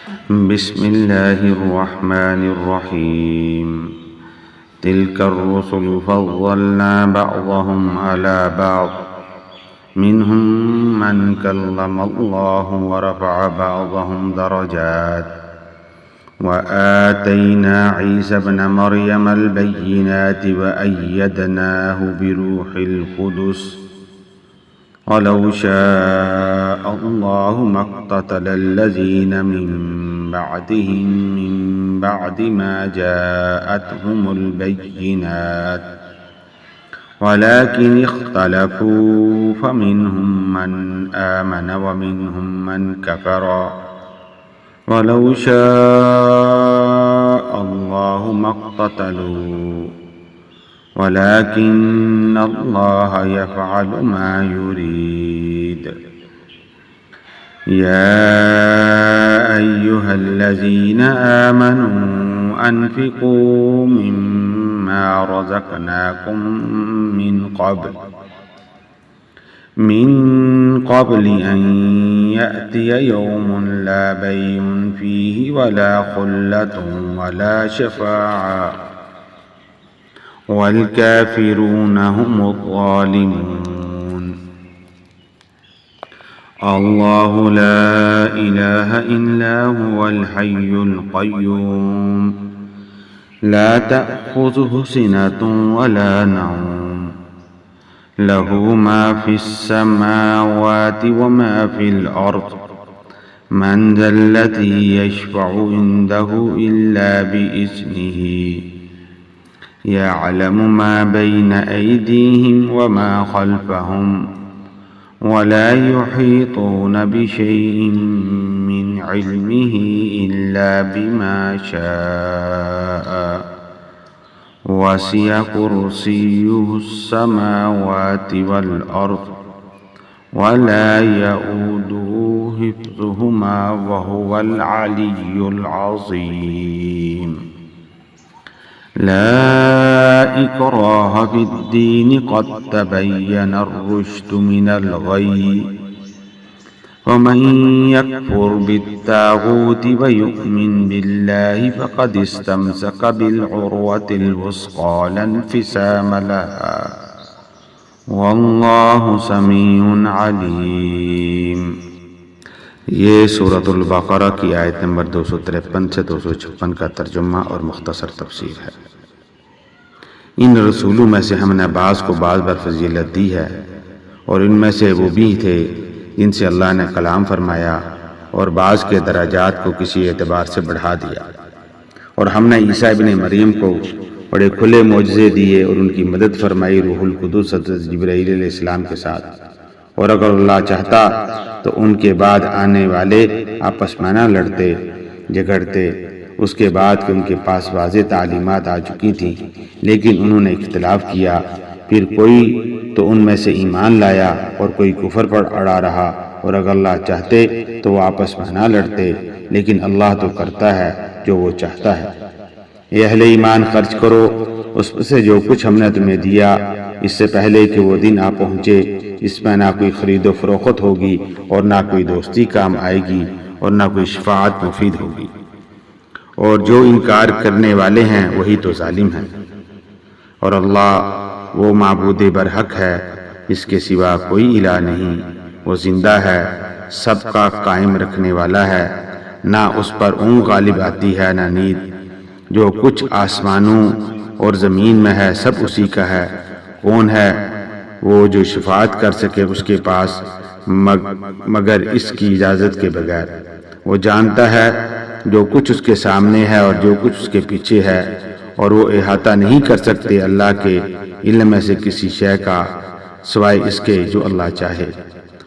بسم الله الرحمن الرحيم تلك الرسل فضلنا بعضهم على بعض منهم من كلم الله ورفع بعضهم درجات وآتينا عيسى ابن مريم البينات وأيدناه بروح القدس ولو شاء الله ما اقتتل الذين من بعدهم من بعد ما جاءتهم البينات ولكن اختلفوا فمنهم من آمن ومنهم من كفر ولو شاء الله ما اقتتلوا ولكن الله يفعل ما يريد يا أيها الذين آمنوا أنفقوا مما رزقناكم من قبل أن يأتي يوم لا بيع فيه ولا خلة ولا شفاعة والكافرون هم الظالمون الله لا إله إلا هو الحي القيوم لا تأخذه سنة ولا نوم له ما في السماوات وما في الأرض من ذا الذي يشفع عنده إلا بإذنه يعلم ما بين أيديهم وما خلفهم ولا يحيطون بشيء من علمه إلا بما شاء وسع كرسيه السماوات والأرض ولا يؤوده حفظهما وهو العلي العظيم لا إكراه في الدين قد تبين الرشد من الغي ومن يكفر بالطاغوت ويؤمن بالله فقد استمسك بالعروة الوثقى لا انفصام لها والله سمیع علیم۔ یہ سورۃ البقرہ کی آیت نمبر 253 سے 256 کا ترجمہ اور مختصر تفسیر ہے۔ ان رسولوں میں سے ہم نے بعض کو بعض بر فضیلت دی ہے، اور ان میں سے وہ بھی تھے جن سے اللہ نے کلام فرمایا اور بعض کے درجات کو کسی اعتبار سے بڑھا دیا، اور ہم نے عیسیٰ ابن مریم کو بڑے کھلے معجزے دیے اور ان کی مدد فرمائی روح القدس حضرت جبرائیل علیہ السلام کے ساتھ، اور اگر اللہ چاہتا تو ان کے بعد آنے والے آپس میں نہ لڑتے جھگڑتے، اس کے بعد کہ ان کے پاس واضح تعلیمات آ چکی تھیں، لیکن انہوں نے اختلاف کیا، پھر کوئی تو ان میں سے ایمان لایا اور کوئی کفر پر اڑا رہا، اور اگر اللہ چاہتے تو وہ آپس میں نہ لڑتے، لیکن اللہ تو کرتا ہے جو وہ چاہتا ہے۔ اے اہل ایمان، خرچ کرو اس سے جو کچھ ہم نے تمہیں دیا، اس سے پہلے کہ وہ دن آ پہنچے اس میں نہ کوئی خرید و فروخت ہوگی اور نہ کوئی دوستی کام آئے گی اور نہ کوئی شفاعت مفید ہوگی، اور جو انکار کرنے والے ہیں وہی تو ظالم ہیں۔ اور اللہ وہ معبود برحق ہے، اس کے سوا کوئی الہ نہیں، وہ زندہ ہے، سب کا قائم رکھنے والا ہے، نہ اس پر اونگ غالب آتی ہے نہ نیند، جو کچھ آسمانوں اور زمین میں ہے سب اسی کا ہے۔ کون ہے وہ جو شفاعت کر سکے اس کے پاس مگر اس کی اجازت کے بغیر؟ وہ جانتا ہے جو کچھ اس کے سامنے ہے اور جو کچھ اس کے پیچھے ہے، اور وہ احاطہ نہیں کر سکتے اللہ کے علم میں سے کسی شے کا سوائے اس کے جو اللہ چاہے۔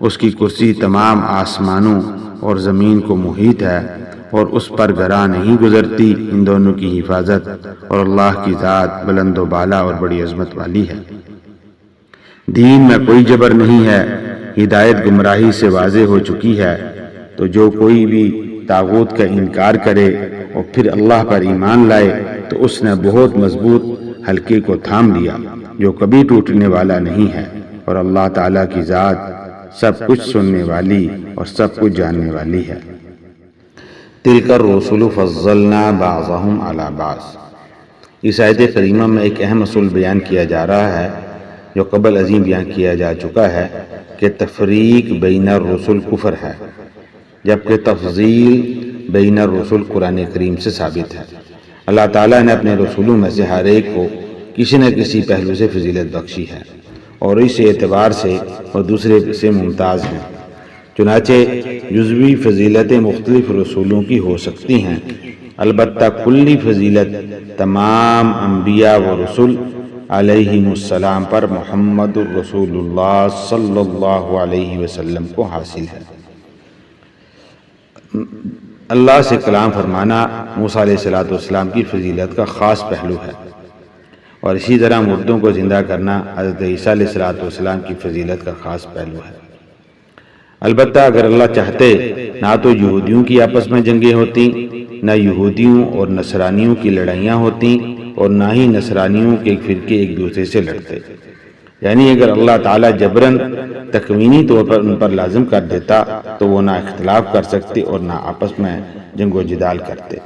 اس کی کرسی تمام آسمانوں اور زمین کو محیط ہے، اور اس پر گراں نہیں گزرتی ان دونوں کی حفاظت، اور اللہ کی ذات بلند و بالا اور بڑی عظمت والی ہے۔ دین میں کوئی جبر نہیں ہے، ہدایت گمراہی سے واضح ہو چکی ہے، تو جو کوئی بھی طاغوت کا انکار کرے اور پھر اللہ پر ایمان لائے تو اس نے بہت مضبوط حلقے کو تھام لیا جو کبھی ٹوٹنے والا نہیں ہے، اور اللہ تعالیٰ کی ذات سب کچھ سننے والی اور سب کچھ جاننے والی ہے۔ تلک الرسل فضلنا بعضهم علی بعض۔ اس آیت کریمہ میں ایک اہم اصول بیان کیا جا رہا ہے جو قبل ازیں بیان کیا جا چکا ہے کہ تفریق بین الرسل کفر ہے، جبکہ تفضیل بین الرسل قرآن کریم سے ثابت ہے۔ اللہ تعالیٰ نے اپنے رسولوں میں سے ہر ایک کو کسی نہ کسی پہلو سے فضیلت بخشی ہے اور اس اعتبار سے وہ دوسرے سے ممتاز ہیں۔ چنانچہ جزوی فضیلتیں مختلف رسولوں کی ہو سکتی ہیں، البتہ کلی فضیلت تمام انبیاء و رسول علیہم السلام پر محمد الرسول اللہ صلی اللہ علیہ وسلم کو حاصل ہے۔ اللہ سے کلام فرمانا موسیٰ علیہ السلام کی فضیلت کا خاص پہلو ہے، اور اسی طرح مردوں کو زندہ کرنا حضرت عیسیٰ علیہ السلام کی فضیلت کا خاص پہلو ہے۔ البتہ اگر اللہ چاہتے نہ تو یہودیوں کی آپس میں جنگیں ہوتی، نہ یہودیوں اور نصرانیوں کی لڑائیاں ہوتی، اور نہ ہی نصرانیوں کے فرقے ایک دوسرے سے لڑتے۔ یعنی اگر اللہ تعالیٰ جبراً تکوینی طور پر ان پر لازم کر دیتا تو وہ نہ اختلاف کر سکتے اور نہ آپس میں جنگ و جدال کرتے۔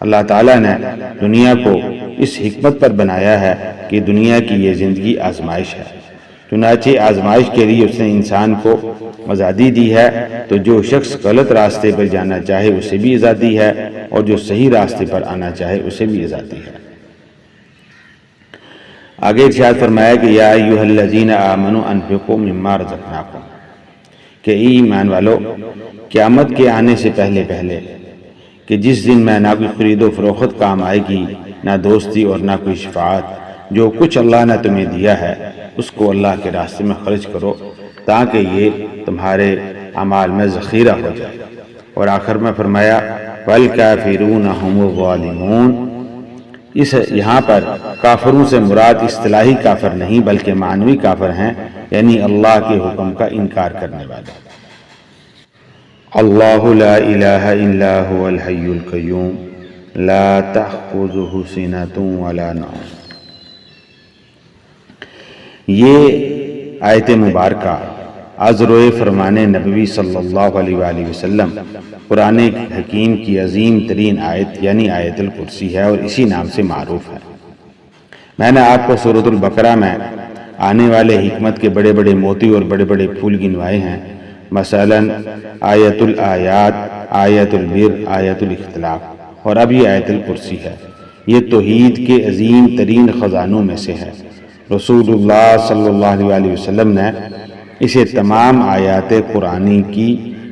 اللہ تعالیٰ نے دنیا کو اس حکمت پر بنایا ہے کہ دنیا کی یہ زندگی آزمائش ہے، چنانچہ آزمائش کے لیے اس نے انسان کو آزادی دی ہے، تو جو شخص غلط راستے پر جانا چاہے اسے بھی آزادی ہے، اور جو صحیح راستے پر آنا چاہے اسے بھی آزادی ہے۔ آگے ارشاد فرمایا کہ یا ایھا الذین آمنوا انفقوا مما رزقناکم، کہ ای ایمان والو، قیامت کے آنے سے پہلے کہ جس دن میں نہ کوئی خرید و فروخت کام آئے گی، نہ دوستی اور نہ کوئی شفاعت، جو کچھ اللہ نے تمہیں دیا ہے اس کو اللہ کے راستے میں خرچ کرو تاکہ یہ تمہارے اعمال میں ذخیرہ ہو جائے۔ اور آخر میں فرمایا والکافرون هم الظالمون، یہاں پر کافروں سے مراد اصطلاحی کافر نہیں بلکہ معنوی کافر ہیں، یعنی اللہ کے حکم کا انکار کرنے والے۔ اللہ لا الہ الا هو الحی القیوم لا تأخذہ سنۃ ولا نوم۔ یہ آیت مبارکہ از روئے فرمان نبوی صلی اللہ علیہ وآلہ وسلم قرآن حکیم کی عظیم ترین آیت یعنی آیت الکرسی ہے، اور اسی نام سے معروف ہے۔ میں نے آپ کو سورۃ البقرہ میں آنے والے حکمت کے بڑے بڑے موتی اور بڑے بڑے پھول گنوائے ہیں، مثلا آیت الآیات، آیت البر، آیت الاختلاف، اور اب یہ آیت الکرسی ہے۔ یہ توحید کے عظیم ترین خزانوں میں سے ہے۔ رسول اللہ صلی اللہ علیہ وسلم نے اسے تمام آیات قرآنی کی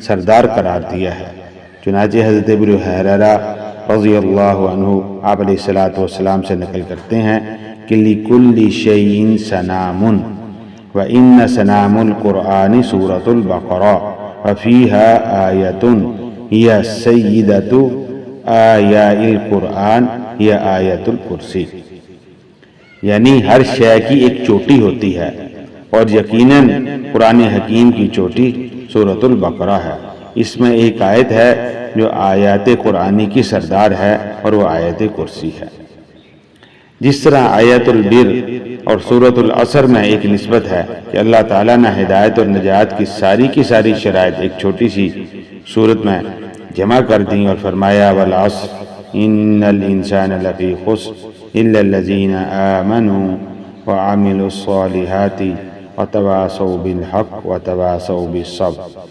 سردار قرار دیا ہے۔ چنانچہ حضرت ابو ہریرہ رضی اللہ عنہ آپ علیہ السلام سے نقل کرتے ہیں کہ لِكُلِّ شَيْءٍ سَنَامٌ وَإِنَّ سَنَامُ الْقُرْآنِ سُورَةُ الْبَقَرَةِ وَفِيهَا آيَةٌ هِيَ سَيِّدَةُ آيَاءِ الْقُرْآنِ هِيَ آيَةُ الْكُرْسِيِّ، یعنی ہر شے کی ایک چوٹی ہوتی ہے، اور یقیناً قرآن حکیم کی چوٹی سورۃ البقرہ ہے۔ اس میں ایک آیت ہے جو آیات قرآنی کی سردار ہے، اور وہ آیت کرسی ہے۔ جس طرح آیت البر اور سورۃ العصر میں ایک نسبت ہے کہ اللہ تعالیٰ نے ہدایت اور نجات کی ساری شرائط ایک چھوٹی سی صورت میں جمع کر دیں اور فرمایا والعصر ان الانسان لفی خسر الا الذین آمنوا وعملوا الصالحات وتواصوا بالحق وتواصوا بالصبر۔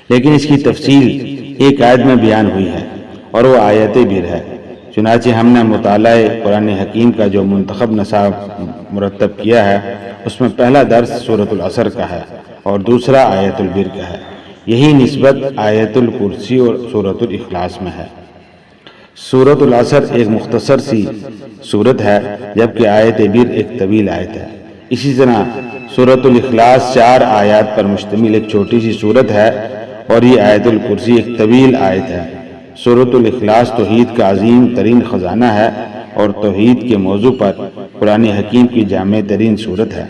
لیکن اس کی تفصیل ایک آیت میں بیان ہوئی ہے، اور وہ آیت بر ہے۔ چنانچہ ہم نے مطالعہ قرآن حکیم کا جو منتخب نصاب مرتب کیا ہے، اس میں پہلا درس سورۃ العصر کا ہے اور دوسرا آیت البر کا ہے۔ یہی نسبت آیت الکرسی اور سورۃ الاخلاص میں ہے۔ سورۃ العصر ایک مختصر سی سورت ہے، جبکہ آیت بر ایک طویل آیت ہے۔ اسی طرح سورۃ الاخلاص 4 آیات پر مشتمل ایک چھوٹی سی سورت ہے، اور یہ آیت الکرسی ایک طویل آیت ہے۔ سورۃ الاخلاص توحید کا عظیم ترین خزانہ ہے، اور توحید کے موضوع پر قرآن حکیم کی جامع ترین صورت ہے۔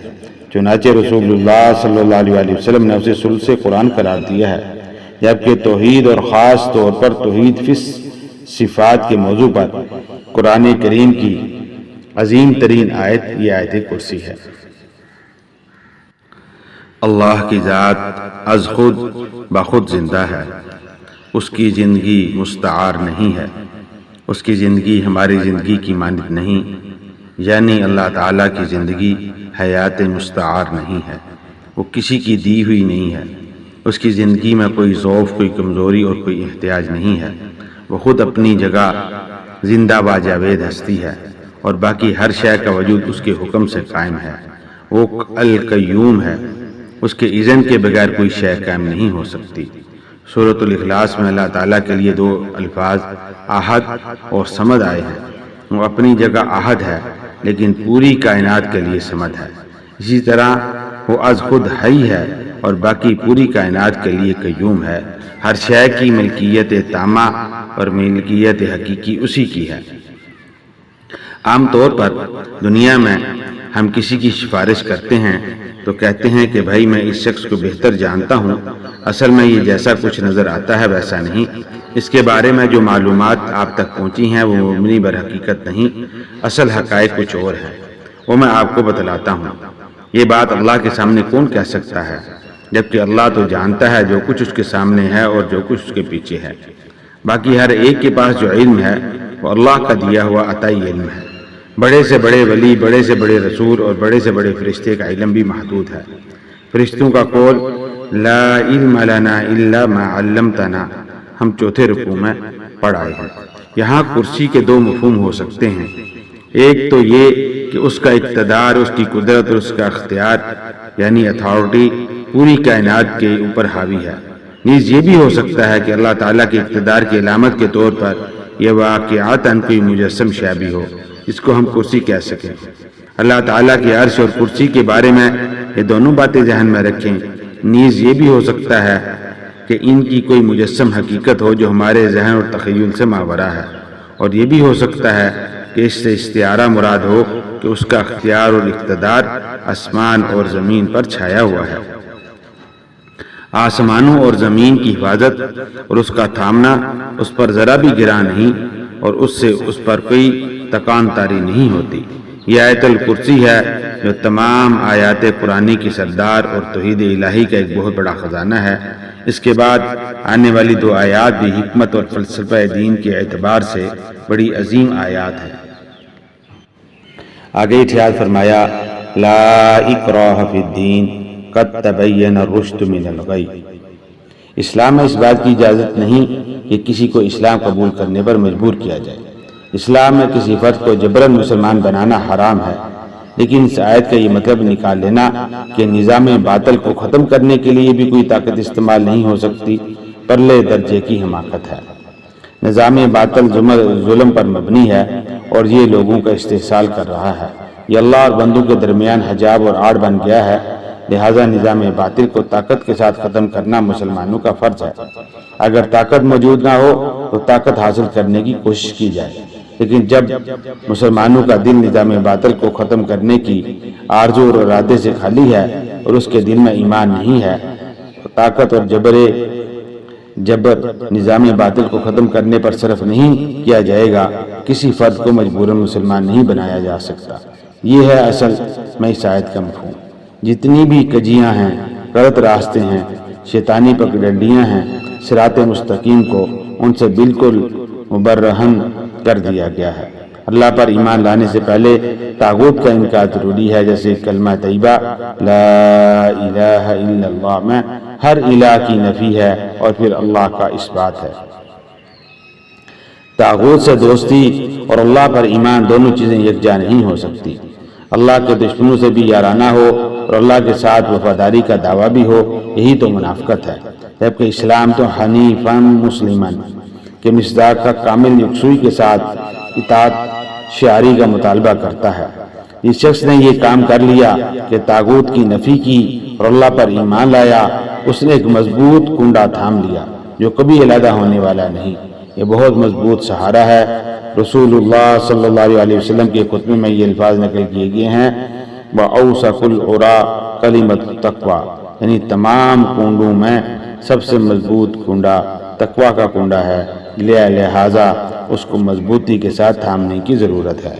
چنانچہ رسول اللہ صلی اللہ علیہ وسلم نے اسے ثلث قرآن قرار دیا ہے، جبکہ توحید اور خاص طور پر توحید فی صفات کے موضوع پر قرآن کریم کی عظیم ترین آیت یہ آیت کرسی ہے۔ اللہ کی ذات از خود بخود زندہ ہے، اس کی زندگی مستعار نہیں ہے، اس کی زندگی ہماری زندگی کی مانند نہیں، یعنی اللہ تعالیٰ کی زندگی حیات مستعار نہیں ہے، وہ کسی کی دی ہوئی نہیں ہے، اس کی زندگی میں کوئی ضعف، کوئی کمزوری اور کوئی احتیاج نہیں ہے، وہ خود اپنی جگہ زندہ با جاوید ہستی ہے اور باقی ہر شے کا وجود اس کے حکم سے قائم ہے، وہ القیوم ہے، اس کے اذن کے بغیر کوئی شے قائم نہیں ہو سکتی۔ سورۃ الاخلاص میں اللہ تعالیٰ کے لیے دو الفاظ احد اور صمد آئے ہیں۔ وہ اپنی جگہ احد ہے لیکن پوری کائنات کے لیے صمد ہے، اسی طرح وہ از خود حی ہے اور باقی پوری کائنات کے لیے قیوم ہے، ہر شے کی ملکیت تامہ اور ملکیت حقیقی اسی کی ہے۔ عام طور پر دنیا میں ہم کسی کی سفارش کرتے ہیں تو کہتے ہیں کہ بھائی میں اس شخص کو بہتر جانتا ہوں، اصل میں یہ جیسا کچھ نظر آتا ہے ویسا نہیں، اس کے بارے میں جو معلومات آپ تک پہنچی ہیں وہ مبنی بر حقیقت نہیں، اصل حقائق کچھ اور ہیں، وہ میں آپ کو بتلاتا ہوں۔ یہ بات اللہ کے سامنے کون کہہ سکتا ہے، جبکہ اللہ تو جانتا ہے جو کچھ اس کے سامنے ہے اور جو کچھ اس کے پیچھے ہے۔ باقی ہر ایک کے پاس جو علم ہے وہ اللہ کا دیا ہوا عطائی علم ہے۔ بڑے سے بڑے ولی، بڑے سے بڑے رسول اور بڑے سے بڑے فرشتے کا علم بھی محدود ہے۔ فرشتوں کا قول لا علم لنا الا ما علمتنا ہم چوتھے رکوع میں پڑھ آئے ہیں۔ یہاں کرسی کے دو مفہوم ہو سکتے ہیں، ایک تو یہ کہ اس کا اقتدار، اس کی قدرت اور اس کا اختیار یعنی اتھارٹی پوری کائنات کے اوپر حاوی ہے، نیز یہ بھی ہو سکتا ہے کہ اللہ تعالیٰ کے اقتدار کی علامت کے طور پر یہ واقعاتاً کوئی مجسم شے بھی ہو جس کو ہم کرسی کہہ سکیں۔ اللہ تعالیٰ کے عرش اور کرسی کے بارے میں یہ دونوں باتیں ذہن میں رکھیں، نیز یہ بھی ہو سکتا ہے کہ ان کی کوئی مجسم حقیقت ہو جو ہمارے ذہن اور تخیل سے ماورا ہے، اور یہ بھی ہو سکتا ہے کہ اس سے استعارہ مراد ہو کہ اس کا اختیار اور اقتدار آسمان اور زمین پر چھایا ہوا ہے۔ آسمانوں اور زمین کی حفاظت اور اس کا تھامنا اس پر ذرا بھی گرا نہیں اور اس سے اس پر کوئی تکان طاری نہیں ہوتی۔ یہ آیت الکرسی ہے جو تمام آیات قرآنی کی سردار اور توحید الہی کا ایک بہت بڑا خزانہ ہے۔ اس کے بعد آنے والی دو آیات بھی حکمت اور فلسفہ دین کے اعتبار سے بڑی عظیم آیات ہیں۔ آگے ارشاد فرمایا لا اکراہ فی الدین قد تبین الرشد من الغی۔ اسلام میں اس بات کی اجازت نہیں کہ کسی کو اسلام قبول کرنے پر مجبور کیا جائے۔ اسلام میں کسی فرد کو جبراً مسلمان بنانا حرام ہے، لیکن اس آیت کا یہ مطلب نکال لینا کہ نظام باطل کو ختم کرنے کے لیے بھی کوئی طاقت استعمال نہیں ہو سکتی، پرلے درجے کی حماقت ہے۔ نظام باطل ظلم پر مبنی ہے اور یہ لوگوں کا استحصال کر رہا ہے، یہ اللہ اور بندوں کے درمیان حجاب اور آڑ بن گیا ہے، لہذا نظام باطل کو طاقت کے ساتھ ختم کرنا مسلمانوں کا فرض ہے۔ اگر طاقت موجود نہ ہو تو طاقت حاصل کرنے کی کوشش کی جائے، لیکن جب مسلمانوں کا دل نظام باطل کو ختم کرنے کی آرزو اور ارادے سے خالی ہے اور اس کے دل میں ایمان نہیں ہے تو طاقت اور جبر نظام باطل کو ختم کرنے پر صرف نہیں کیا جائے گا، کسی فرد کو مجبوراً مسلمان نہیں بنایا جا سکتا۔ یہ ہے اصل میں اس آیت کا مفہوم۔ جتنی بھی کجیاں ہیں، غلط راستے ہیں، شیطانی پگڈنڈیاں ہیں، صراط مستقیم کو ان سے بالکل مبرہن کر دیا گیا ہے۔ اللہ پر ایمان لانے سے پہلے طاغوت کا انکار ضروری ہے، جیسے کلمہ طیبہ لا الہ الا اللہ میں ہر الہ کی نفی ہے اور پھر اللہ کا اثبات ہے۔ طاغوت سے دوستی اور اللہ پر ایمان دونوں چیزیں یکجا نہیں ہو سکتی۔ اللہ کے دشمنوں سے بھی یارانہ ہو اور اللہ کے ساتھ وفاداری کا دعویٰ بھی ہو، یہی تو منافقت ہے۔ جبکہ اسلام تو حنیفاً مسلماً کے مصداق کا کامل یکسوئی کے ساتھ اطاعت شعاری کا مطالبہ کرتا ہے۔ جس شخص نے یہ کام کر لیا کہ طاغوت کی نفی کی اور اللہ پر ایمان لایا، اس نے ایک مضبوط کنڈا تھام لیا جو کبھی علیحدہ ہونے والا نہیں۔ یہ بہت مضبوط سہارا ہے۔ رسول اللہ صلی اللہ علیہ وسلم کے خطبے میں یہ الفاظ نقل کیے گئے ہیں وَأَوْسَقُ الْعُرَى كَلِمَةُ التَّقْوَى، یعنی تمام کنڈوں میں سب سے مضبوط کنڈا تقویٰ کا کنڈا ہے، لہذا اس کو مضبوطی کے ساتھ تھامنے کی ضرورت ہے۔